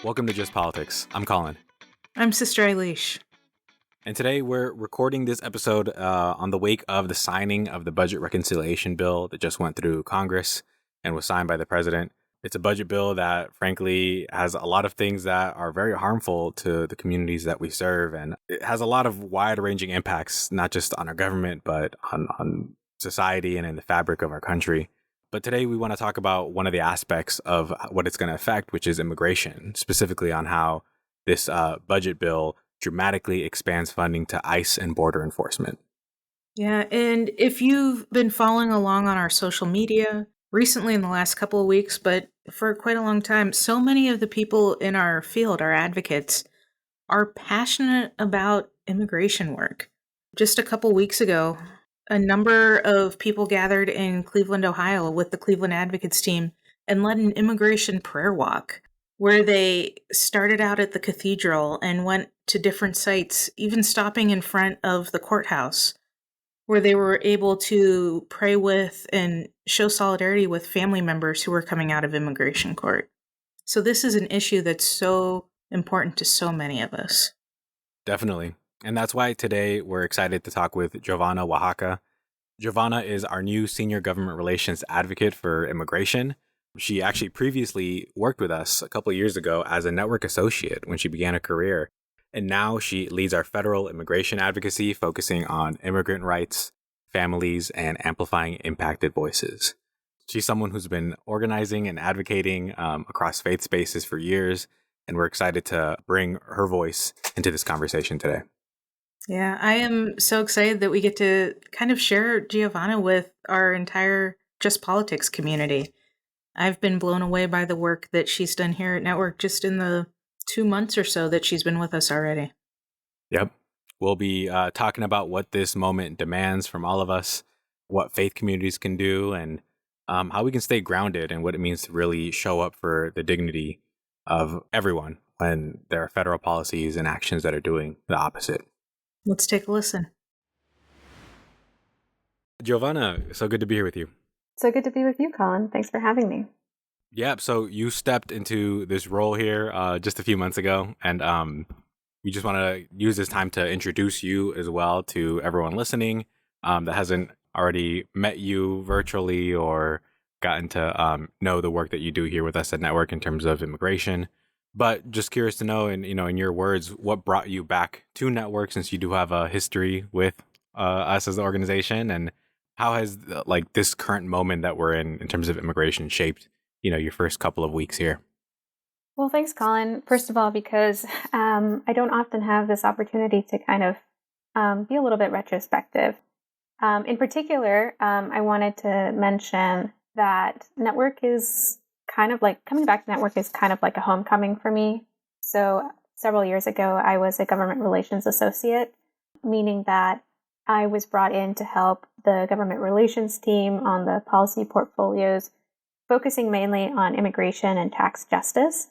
Welcome to Just Politics. I'm Colin. I'm Sister Eilis. And today we're recording this episode on the wake of the signing of the budget reconciliation bill that just went through Congress and was signed by the president. It's a budget bill that, frankly, has a lot of things that are very harmful to the communities that we serve. And it has a lot of wide-ranging impacts, not just on our government, but on society and in the fabric of our country. But today we want to talk about one of the aspects of what it's going to affect, which is immigration, specifically on how this budget bill dramatically expands funding to ICE and border enforcement. Yeah, and if you've been following along on our social media recently in the last couple of weeks, but for quite a long time, so many of the people in our field, our advocates, are passionate about immigration work. Just a couple weeks ago, a number of people gathered in Cleveland, Ohio with the Cleveland Advocates team and led an immigration prayer walk where they started out at the cathedral and went to different sites, even stopping in front of the courthouse, where they were able to pray with and show solidarity with family members who were coming out of immigration court. So this is an issue that's so important to so many of us. Definitely. And that's why today we're excited to talk with Giovana Oaxaca. Giovana is our new senior government relations advocate for immigration. She actually previously worked with us a couple of years ago as a network associate when she began her career. And now she leads our federal immigration advocacy, focusing on immigrant rights, families, and amplifying impacted voices. She's someone who's been organizing and advocating across faith spaces for years, and we're excited to bring her voice into this conversation today. Yeah, I am so excited that we get to kind of share Giovana with our entire Just Politics community. I've been blown away by the work that she's done here at Network just in the 2 months or so that she's been with us already. Yep. We'll be talking about what this moment demands from all of us, what faith communities can do, and how we can stay grounded and what it means to really show up for the dignity of everyone when there are federal policies and actions that are doing the opposite. Let's take a listen. Giovana, so good to be here with you. So good to be with you, Colin. Thanks for having me. Yeah, so you stepped into this role here just a few months ago, and we just want to use this time to introduce you as well to everyone listening that hasn't already met you virtually or gotten to know the work that you do here with us at Network in terms of immigration. But just curious to know, in your words, what brought you back to Network, since you do have a history with us as an organization, and how has this current moment that we're in terms of immigration shaped your first couple of weeks here? Well, thanks, Colin. First of all, because I don't often have this opportunity to kind of be a little bit retrospective. In particular, I wanted to mention that Network is kind of like, coming back to Network is kind of like a homecoming for me. So several years ago, I was a government relations associate, meaning that I was brought in to help the government relations team on the policy portfolios, focusing mainly on immigration and tax justice.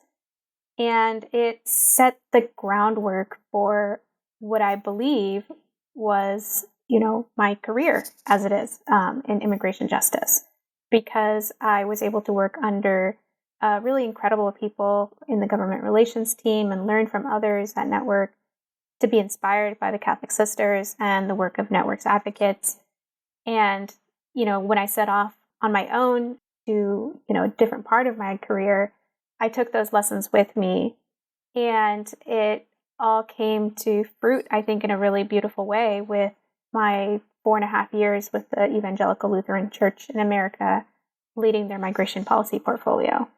And it set the groundwork for what I believe was, my career as it is in immigration justice, because I was able to work under really incredible people in the government relations team and learn from others at Network, to be inspired by the Catholic Sisters and the work of Network's advocates. And, when I set off on my own to, a different part of my career, I took those lessons with me, and it all came to fruit, I think, in a really beautiful way with my 4.5 years with the Evangelical Lutheran Church in America, leading their migration policy portfolio.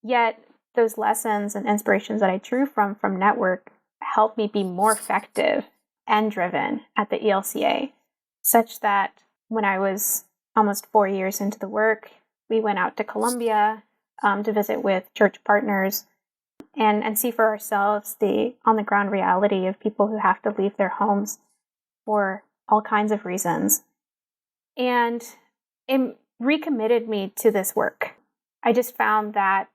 Yet those lessons and inspirations that I drew from Network helped me be more effective and driven at the ELCA, such that when I was almost 4 years into the work, we went out to Colombia to visit with church partners and see for ourselves the on-the-ground reality of people who have to leave their homes for all kinds of reasons. And it recommitted me to this work. I just found that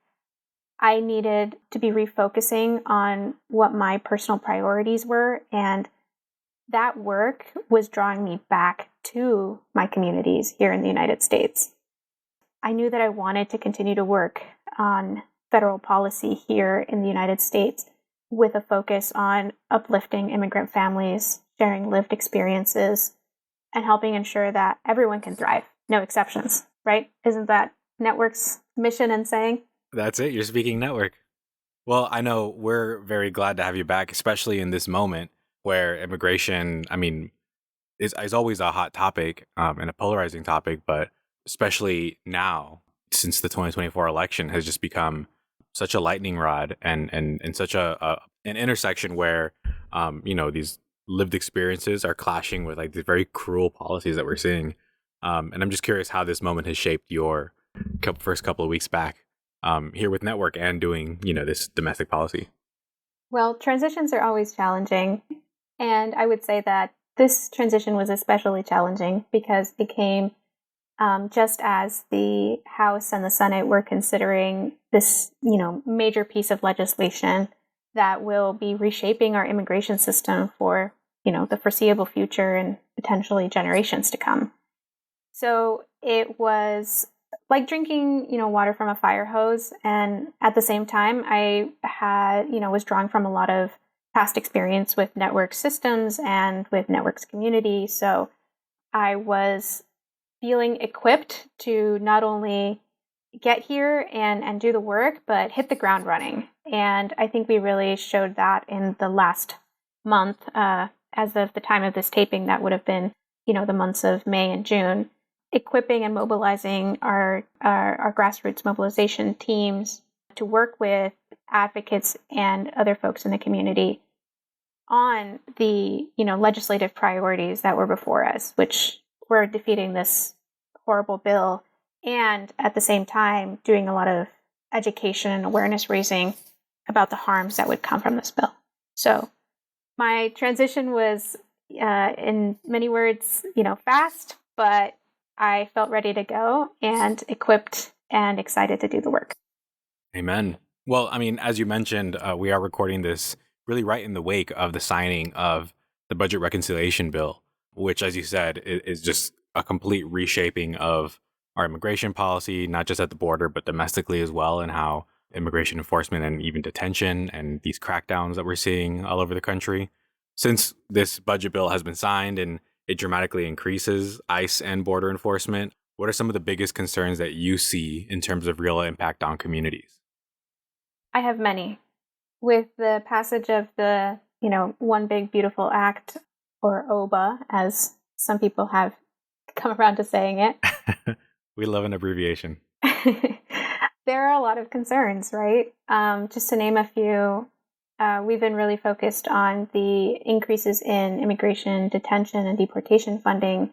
I needed to be refocusing on what my personal priorities were, and that work was drawing me back to my communities here in the United States. I knew that I wanted to continue to work on federal policy here in the United States with a focus on uplifting immigrant families, sharing lived experiences, and helping ensure that everyone can thrive, no exceptions, right? Isn't that Network's mission and saying? That's it. You're speaking network. Well, I know we're very glad to have you back, especially in this moment where immigration, I mean, is always a hot topic and a polarizing topic, but especially now, since the 2024 election has just become such a lightning rod and such an intersection where, these lived experiences are clashing with like the very cruel policies that we're seeing. And I'm just curious how this moment has shaped your first couple of weeks back here with Network and doing, this domestic policy. Well, transitions are always challenging. And I would say that this transition was especially challenging because it came just as the House and the Senate were considering this, major piece of legislation that will be reshaping our immigration system for, the foreseeable future and potentially generations to come. So it was like drinking, water from a fire hose. And at the same time, I had, was drawing from a lot of past experience with Network systems and with Network's community. So I was feeling equipped to not only get here and do the work, but hit the ground running. And I think we really showed that in the last month. As of the time of this taping, that would have been, the months of May and June, equipping and mobilizing our grassroots mobilization teams to work with advocates and other folks in the community on the, legislative priorities that were before us, which were defeating this horrible bill and at the same time doing a lot of education and awareness raising about the harms that would come from this bill. So my transition was, in many words, fast, but I felt ready to go and equipped and excited to do the work. Amen. Well, I mean, as you mentioned, we are recording this really right in the wake of the signing of the budget reconciliation bill, which, as you said, is just a complete reshaping of our immigration policy, not just at the border, but domestically as well, and how immigration enforcement and even detention and these crackdowns that we're seeing all over the country. Since this budget bill has been signed and it dramatically increases ICE and border enforcement, what are some of the biggest concerns that you see in terms of real impact on communities? I have many. With the passage of the, One Big Beautiful Act, or OBA, as some people have come around to saying it. We love an abbreviation. There are a lot of concerns, right? Just to name a few, we've been really focused on the increases in immigration, detention, and deportation funding.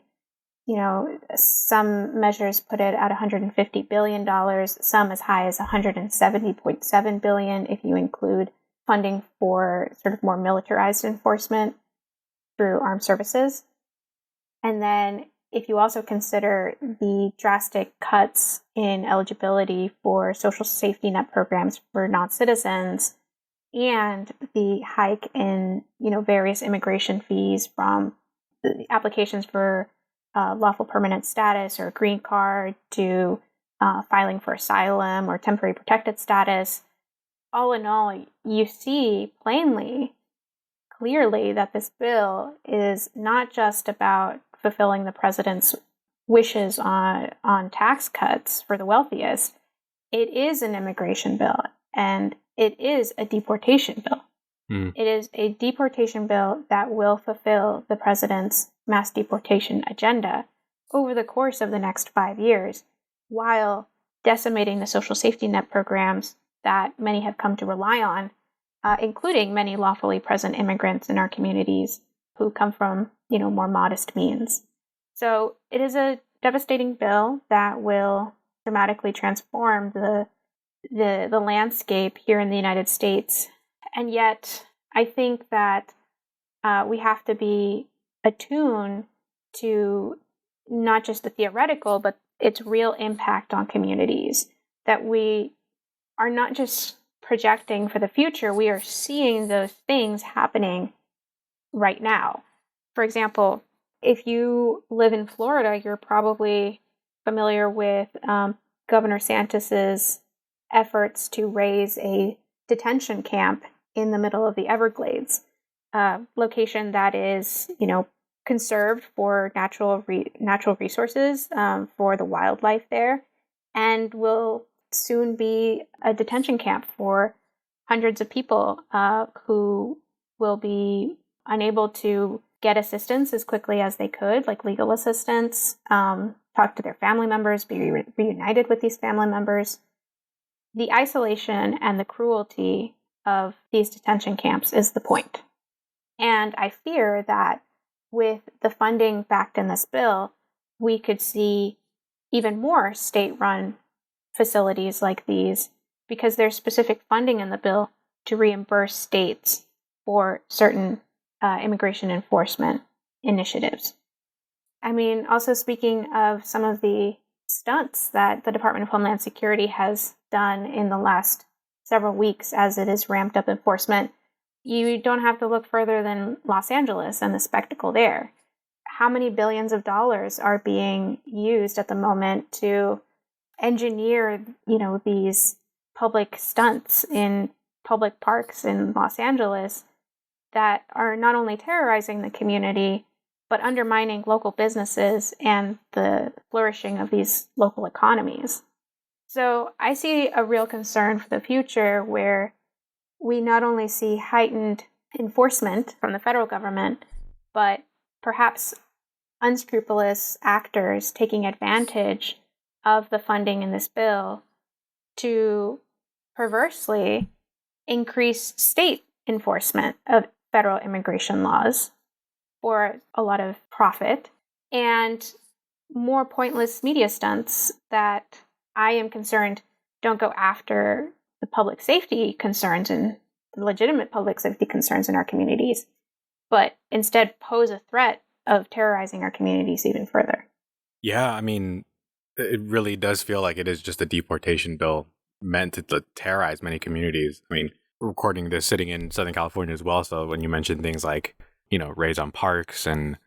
Some measures put it at $150 billion, some as high as $170.7 billion if you include funding for sort of more militarized enforcement through armed services. And then if you also consider the drastic cuts in eligibility for social safety net programs for non-citizens and the hike in, various immigration fees from the applications for lawful permanent status or green card to filing for asylum or temporary protected status, all in all, you see clearly that this bill is not just about fulfilling the president's wishes on tax cuts for the wealthiest. It is an immigration bill, and it is a deportation bill. It is a deportation bill that will fulfill the president's mass deportation agenda over the course of the next 5 years, while decimating the social safety net programs that many have come to rely on, including many lawfully present immigrants in our communities who come from, more modest means. So it is a devastating bill that will dramatically transform the landscape here in the United States. And yet, I think that we have to be attuned to not just the theoretical, but its real impact on communities. That we are not just projecting for the future, we are seeing those things happening right now. For example, if you live in Florida, you're probably familiar with Governor Santis's efforts to raise a detention camp in the middle of the Everglades, a location that is, conserved for natural resources, for the wildlife there, and will soon be a detention camp for hundreds of people who will be unable to get assistance as quickly as they could, like legal assistance, talk to their family members, be reunited with these family members. The isolation and the cruelty of these detention camps is the point. And I fear that with the funding backed in this bill, we could see even more state-run facilities like these, because there's specific funding in the bill to reimburse states for certain immigration enforcement initiatives. I mean, also speaking of some of the stunts that the Department of Homeland Security has done in the last several weeks as it has ramped up enforcement, you don't have to look further than Los Angeles and the spectacle there. How many billions of dollars are being used at the moment to engineer, these public stunts in public parks in Los Angeles that are not only terrorizing the community, but undermining local businesses and the flourishing of these local economies. So I see a real concern for the future where we not only see heightened enforcement from the federal government, but perhaps unscrupulous actors taking advantage of the funding in this bill to perversely increase state enforcement of federal immigration laws for a lot of profit, and more pointless media stunts that I am concerned don't go after the public safety concerns and legitimate public safety concerns in our communities, but instead pose a threat of terrorizing our communities even further. Yeah, I mean, it really does feel like it is just a deportation bill meant to terrorize many communities. I mean, recording this sitting in Southern California as well. So when you mention things like, raids on parks and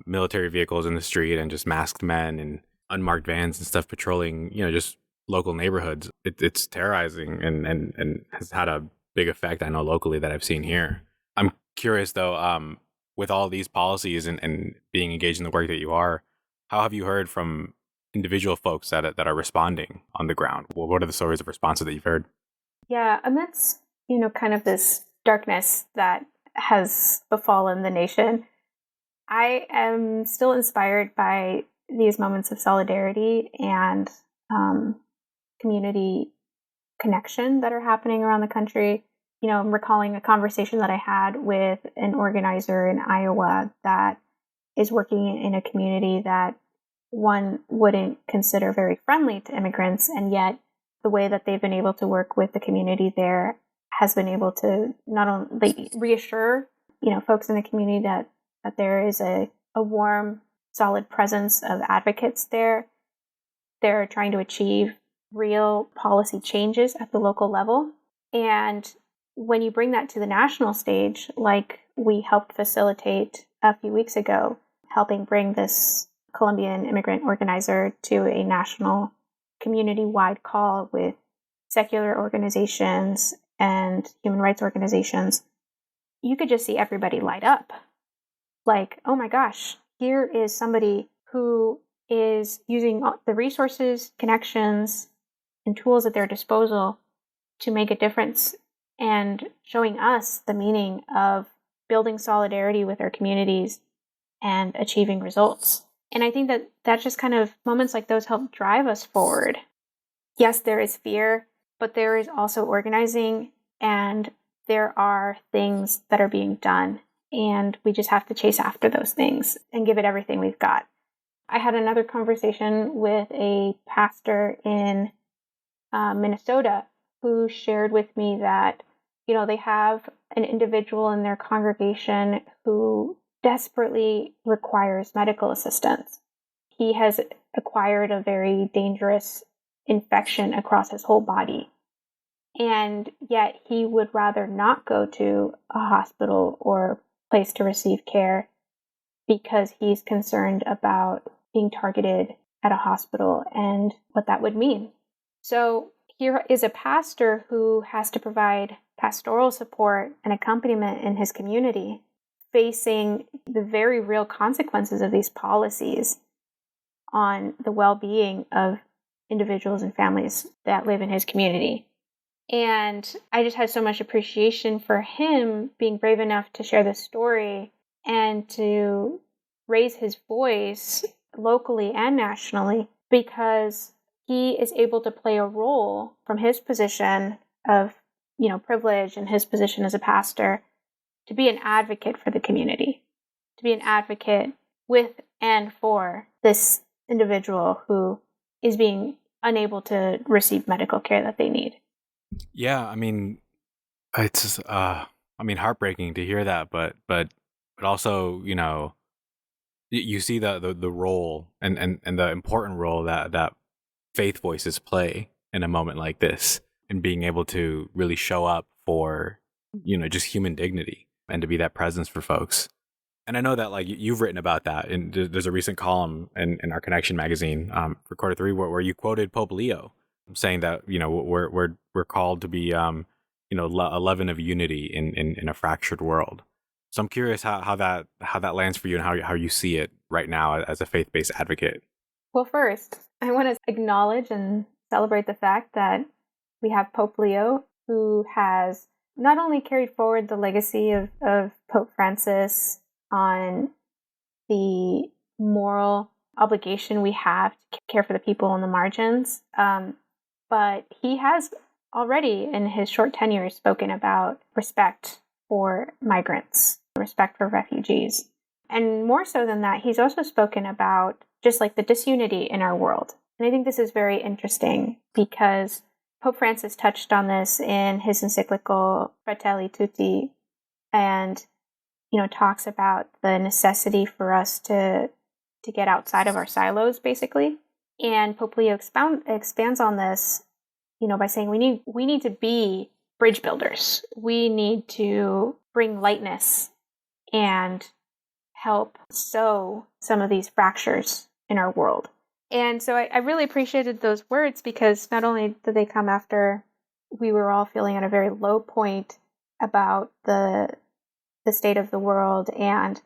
military vehicles in the street and just masked men and unmarked vans and stuff patrolling, just local neighborhoods, it's terrorizing and has had a big effect, I know, locally that I've seen here. I'm curious, though, with all these policies and being engaged in the work that you are, how have you heard from individual folks that are responding on the ground? Well, what are the stories of response that you've heard? Yeah, amidst, kind of this darkness that has befallen the nation, I am still inspired by these moments of solidarity and community connection that are happening around the country. I'm recalling a conversation that I had with an organizer in Iowa that is working in a community that one wouldn't consider very friendly to immigrants, and yet the way that they've been able to work with the community there has been able to not only reassure, folks in the community that there is a warm, solid presence of advocates there. They're trying to achieve real policy changes at the local level. And when you bring that to the national stage, like we helped facilitate a few weeks ago, helping bring this Colombian immigrant organizer to a national community-wide call with secular organizations and human rights organizations, you could just see everybody light up. Like, oh my gosh, here is somebody who is using the resources, connections, and tools at their disposal to make a difference and showing us the meaning of building solidarity with our communities and achieving results. And I think that just kind of moments like those help drive us forward. Yes, there is fear, but there is also organizing, and there are things that are being done, and we just have to chase after those things and give it everything we've got. I had another conversation with a pastor in Minnesota who shared with me that, they have an individual in their congregation who desperately requires medical assistance. He has acquired a very dangerous infection across his whole body. And yet he would rather not go to a hospital or place to receive care because he's concerned about being targeted at a hospital and what that would mean. So here is a pastor who has to provide pastoral support and accompaniment in his community, facing the very real consequences of these policies on the well-being of individuals and families that live in his community. And I just had so much appreciation for him being brave enough to share this story and to raise his voice locally and nationally, because he is able to play a role from his position of, privilege and his position as a pastor to be an advocate for the community, to be an advocate with and for this individual who is being unable to receive medical care that they need. Yeah, I mean, it's heartbreaking to hear that, but also, you see the role and the important role that faith voices play in a moment like this, and being able to really show up for, just human dignity and to be that presence for folks. And I know that like you've written about that, and there's a recent column in our Connection magazine for quarter three where you quoted Pope Leo saying that we're called to be a leaven of unity in a fractured world. So I'm curious how that lands for you, and how you see it right now as a faith-based advocate. Well, first, I want to acknowledge and celebrate the fact that we have Pope Leo, who has not only carried forward the legacy of Pope Francis on the moral obligation we have to care for the people on the margins, but he has already in his short tenure spoken about respect for migrants, respect for refugees. And more so than that, he's also spoken about just like the disunity in our world. And I think this is very interesting because Pope Francis touched on this in his encyclical Fratelli Tutti, and talks about the necessity for us to get outside of our silos, basically. And Pope Leo expands on this, by saying we need to be bridge builders. We need to bring lightness and help sew some of these fractures in our world. And so I really appreciated those words, because not only did they come after we were all feeling at a very low point about the state of the world and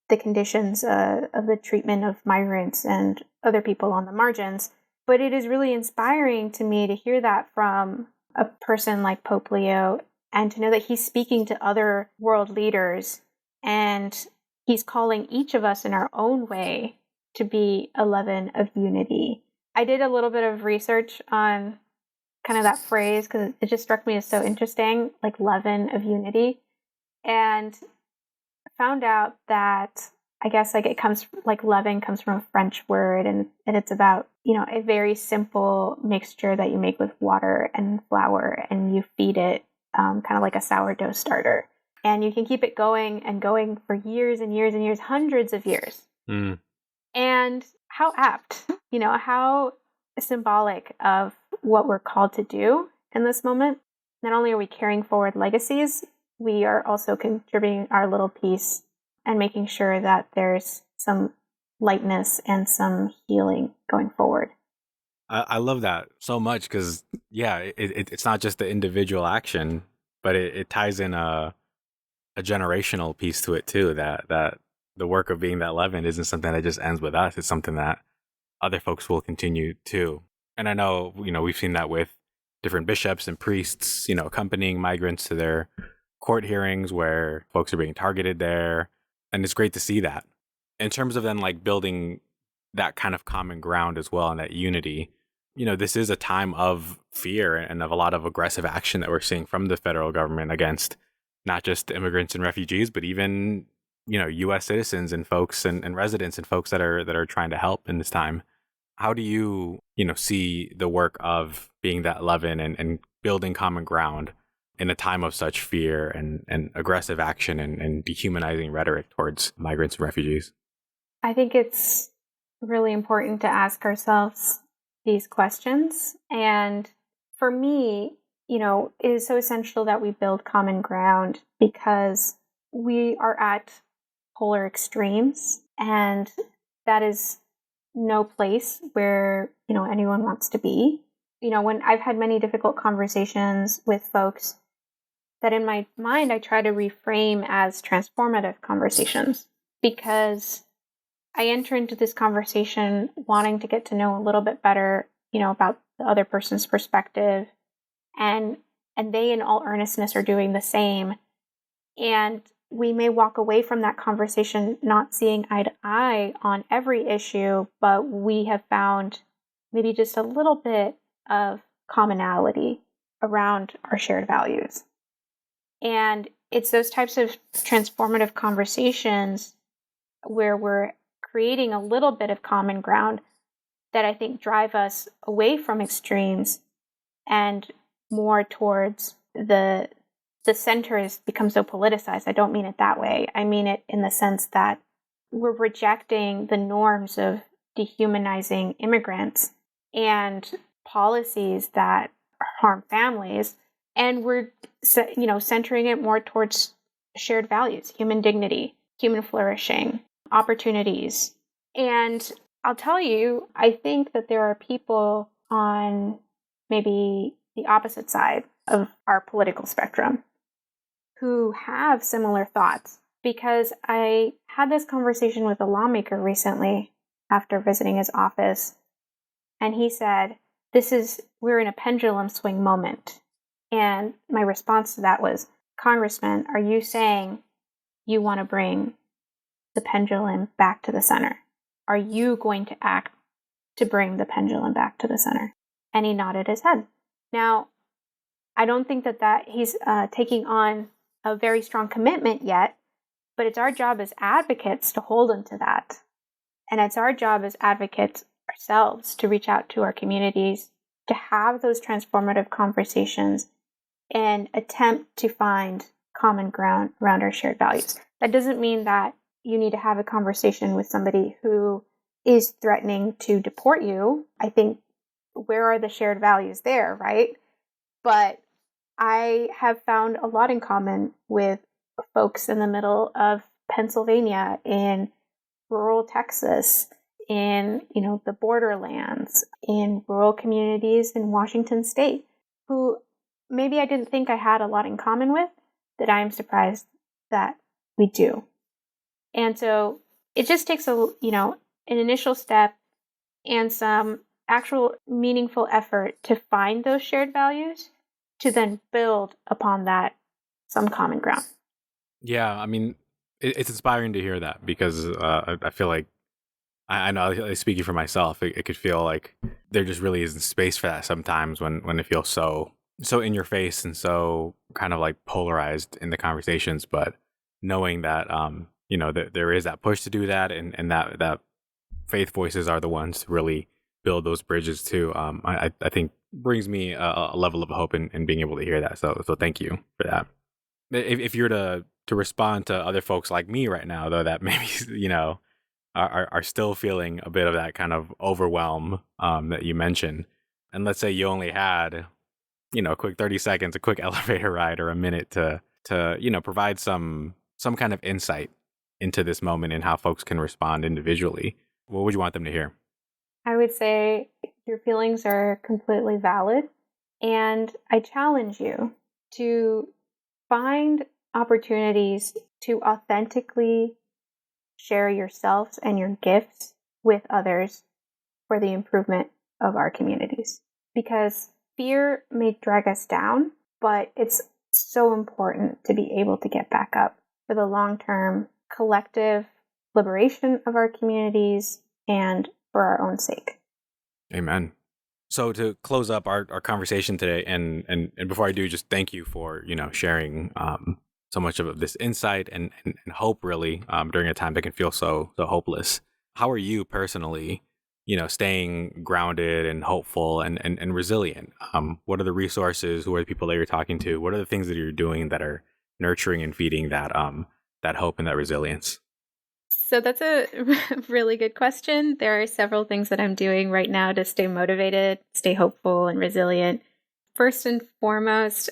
the conditions of the treatment of migrants and other people on the margins, but it is really inspiring to me to hear that from a person like Pope Leo, and to know that he's speaking to other world leaders, and he's calling each of us in our own way to be a leaven of unity. I did a little bit of research on kind of that phrase because it just struck me as so interesting, like leaven of unity, and found out that I guess like it comes like leaven comes from a French word, and it's about a very simple mixture that you make with water and flour, and you feed it kind of like a sourdough starter, and you can keep it going and going for years and years and years, hundreds of years. And how apt, how symbolic of what we're called to do in this moment. Not only are we carrying forward legacies, we are also contributing our little piece and making sure that there's some lightness and some healing going forward. I love that so much because, it's not just the individual action, but it ties in a generational piece to it too, that the work of being that leaven isn't something that just ends with us. It's something that other folks will continue too. And I know, we've seen that with different bishops and priests, accompanying migrants to their court hearings where folks are being targeted there. And it's great to see that. In terms of then like building that kind of common ground as well, and that unity, this is a time of fear and of a lot of aggressive action that we're seeing from the federal government against not just immigrants and refugees, but even, U.S. citizens and folks and residents and folks that are trying to help in this time. How do you, see the work of being that leaven and building common ground in a time of such fear and aggressive action and dehumanizing rhetoric towards migrants and refugees? I think it's really important to ask ourselves these questions. And for me, it is so essential that we build common ground, because we are at polar extremes, and that is no place where, anyone wants to be. when I've had many difficult conversations with folks, that in my mind I try to reframe as transformative conversations, because I enter into this conversation wanting to get to know a little bit better, about the other person's perspective, and they in all earnestness are doing the same. And we may walk away from that conversation not seeing eye to eye on every issue, but we have found maybe just a little bit of commonality around our shared values. And it's those types of transformative conversations where we're creating a little bit of common ground that I think drive us away from extremes and more towards the center has become so politicized. I don't mean it that way. I mean it in the sense that we're rejecting the norms of dehumanizing immigrants and policies that harm families, and we're centering it more towards shared values, human dignity, human flourishing, opportunities. And I'll tell you, I think that there are people on maybe the opposite side of our political spectrum who have similar thoughts, because I had this conversation with a lawmaker recently after visiting his office, and he said, we're in a pendulum swing moment. And my response to that was, Congressman, are you saying you want to bring the pendulum back to the center? Are you going to act to bring the pendulum back to the center? And he nodded his head. Now, I don't think that he's taking on a very strong commitment yet, but it's our job as advocates to hold him to that. And it's our job as advocates ourselves to reach out to our communities, to have those transformative conversations and attempt to find common ground around our shared values. That doesn't mean that you need to have a conversation with somebody who is threatening to deport you. I think, where are the shared values there, right? But I have found a lot in common with folks in the middle of Pennsylvania, in rural Texas, in the borderlands, in rural communities in Washington state, who maybe I didn't think I had a lot in common with, that I am surprised that we do. And so it just takes an initial step and some actual meaningful effort to find those shared values, to then build upon that some common ground. Yeah, I mean, it's inspiring to hear that, because I feel like, I know, speaking for myself, it could feel like there just really isn't space for that sometimes when it feels so in your face and so kind of like polarized in the conversations. But knowing that, that there is that push to do that, and that faith voices are the ones to really build those bridges too, I think brings me a level of hope in being able to hear that. So thank you for that. If you're to respond to other folks like me right now, though, that maybe, are still feeling a bit of that kind of overwhelm that you mentioned, and let's say you only had, a quick 30 seconds, a quick elevator ride, or a minute to provide some kind of insight into this moment and how folks can respond individually, what would you want them to hear? I would say your feelings are completely valid, and I challenge you to find opportunities to authentically share yourselves and your gifts with others for the improvement of our communities. Because fear may drag us down, but it's so important to be able to get back up for the long-term collective liberation of our communities and for our own sake. Amen. So to close up our conversation today, and before I do, just thank you for sharing so much of this insight and hope, really, during a time that can feel so hopeless. How are you personally, staying grounded and hopeful and resilient? What are the resources? Who are the people that you're talking to? What are the things that you're doing that are nurturing and feeding that hope and that resilience? So that's a really good question. There are several things that I'm doing right now to stay motivated, stay hopeful, and resilient. First and foremost,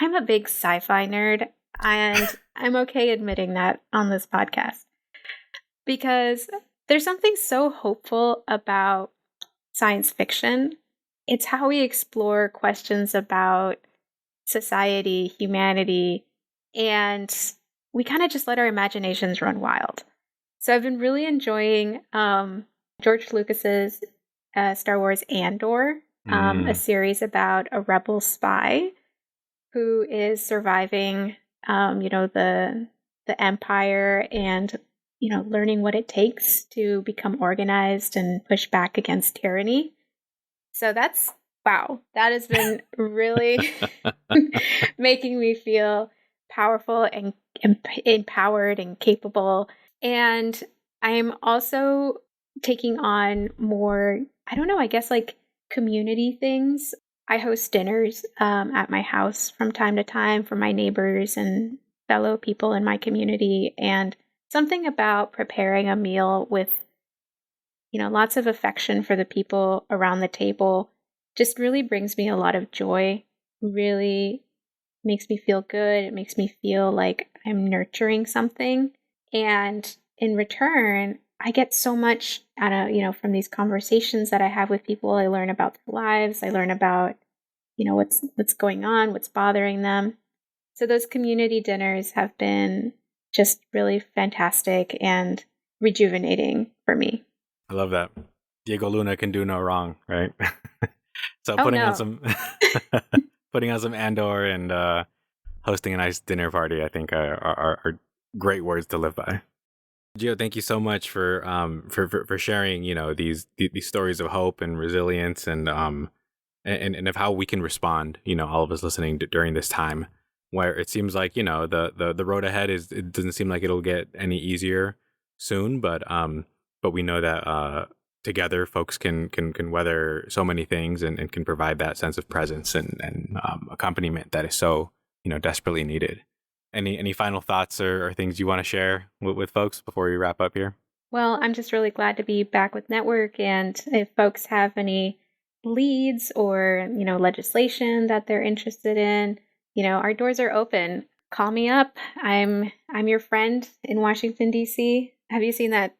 I'm a big sci-fi nerd, and I'm okay admitting that on this podcast, because there's something so hopeful about science fiction it's how we explore questions about society, humanity, and we kind of just let our imaginations run wild. So I've been really enjoying George Lucas's Star Wars Andor, a series about a rebel spy who is surviving, the empire and, learning what it takes to become organized and push back against tyranny. So that has been really making me feel powerful and empowered and capable. And I'm also taking on more, I guess like community things. I host dinners at my house from time to time for my neighbors and fellow people in my community. And something about preparing a meal with, lots of affection for the people around the table just really brings me a lot of joy, really makes me feel good. It makes me feel like I'm nurturing something. And in return, I get so much out of, from these conversations that I have with people. I learn about their lives. I learn about, what's going on, what's bothering them. So those community dinners have been just really fantastic and rejuvenating for me. I love that. Diego Luna can do no wrong, right? So Oh, putting no. on some putting on some Andor and hosting a nice dinner party, I think are great words to live by. Gio, thank you so much for sharing, these stories of hope and resilience and of how we can respond, all of us listening during this time where it seems like, the road ahead it doesn't seem like it'll get any easier soon, but we know that together folks can weather so many things and can provide that sense of presence and accompaniment that is so, desperately needed. Any final thoughts or things you want to share with folks before we wrap up here? Well, I'm just really glad to be back with Network. And if folks have any leads or, legislation that they're interested in, our doors are open. Call me up. I'm your friend in Washington, D.C. Have you seen that?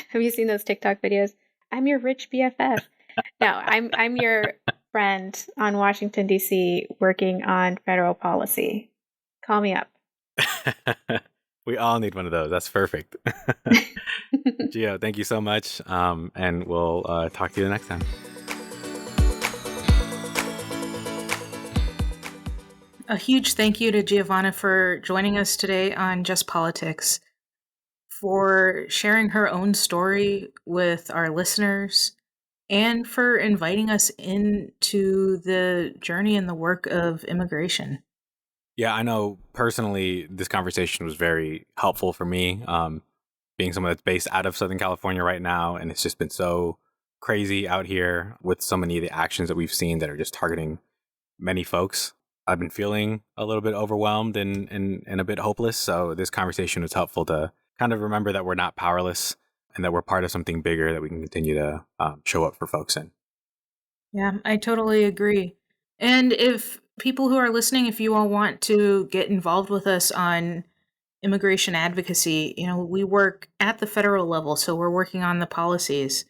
Have you seen those TikTok videos? I'm your rich BFF. No, I'm your friend on Washington, D.C. working on federal policy. Call me up. We all need one of those. That's perfect. Gio, thank you so much. And we'll talk to you the next time. A huge thank you to Giovana for joining us today on Just Politics, for sharing her own story with our listeners, and for inviting us into the journey and the work of immigration. Yeah, I know personally this conversation was very helpful for me, being someone that's based out of Southern California right now, and it's just been so crazy out here with so many of the actions that we've seen that are just targeting many folks. I've been feeling a little bit overwhelmed and a bit hopeless, so this conversation was helpful to kind of remember that we're not powerless and that we're part of something bigger that we can continue to show up for folks in. Yeah, I totally agree. And if people who are listening, if you all want to get involved with us on immigration advocacy, we work at the federal level, so we're working on the policies.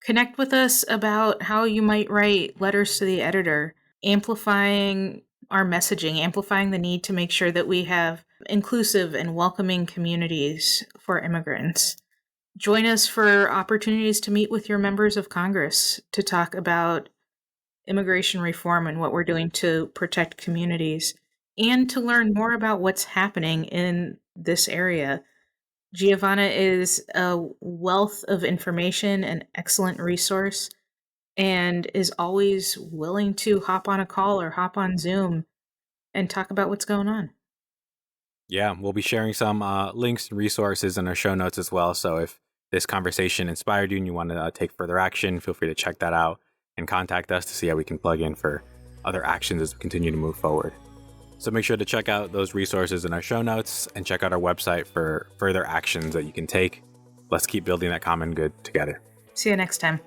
Connect with us about how you might write letters to the editor, amplifying our messaging, amplifying the need to make sure that we have inclusive and welcoming communities for immigrants. Join us for opportunities to meet with your members of Congress to talk about immigration reform and what we're doing to protect communities, and to learn more about what's happening in this area. Giovana is a wealth of information, an excellent resource, and is always willing to hop on a call or hop on Zoom and talk about what's going on. Yeah, we'll be sharing some links and resources in our show notes as well. So if this conversation inspired you and you want to take further action, feel free to check that out and contact us to see how we can plug in for other actions as we continue to move forward. So make sure to check out those resources in our show notes and check out our website for further actions that you can take. Let's keep building that common good together. See you next time.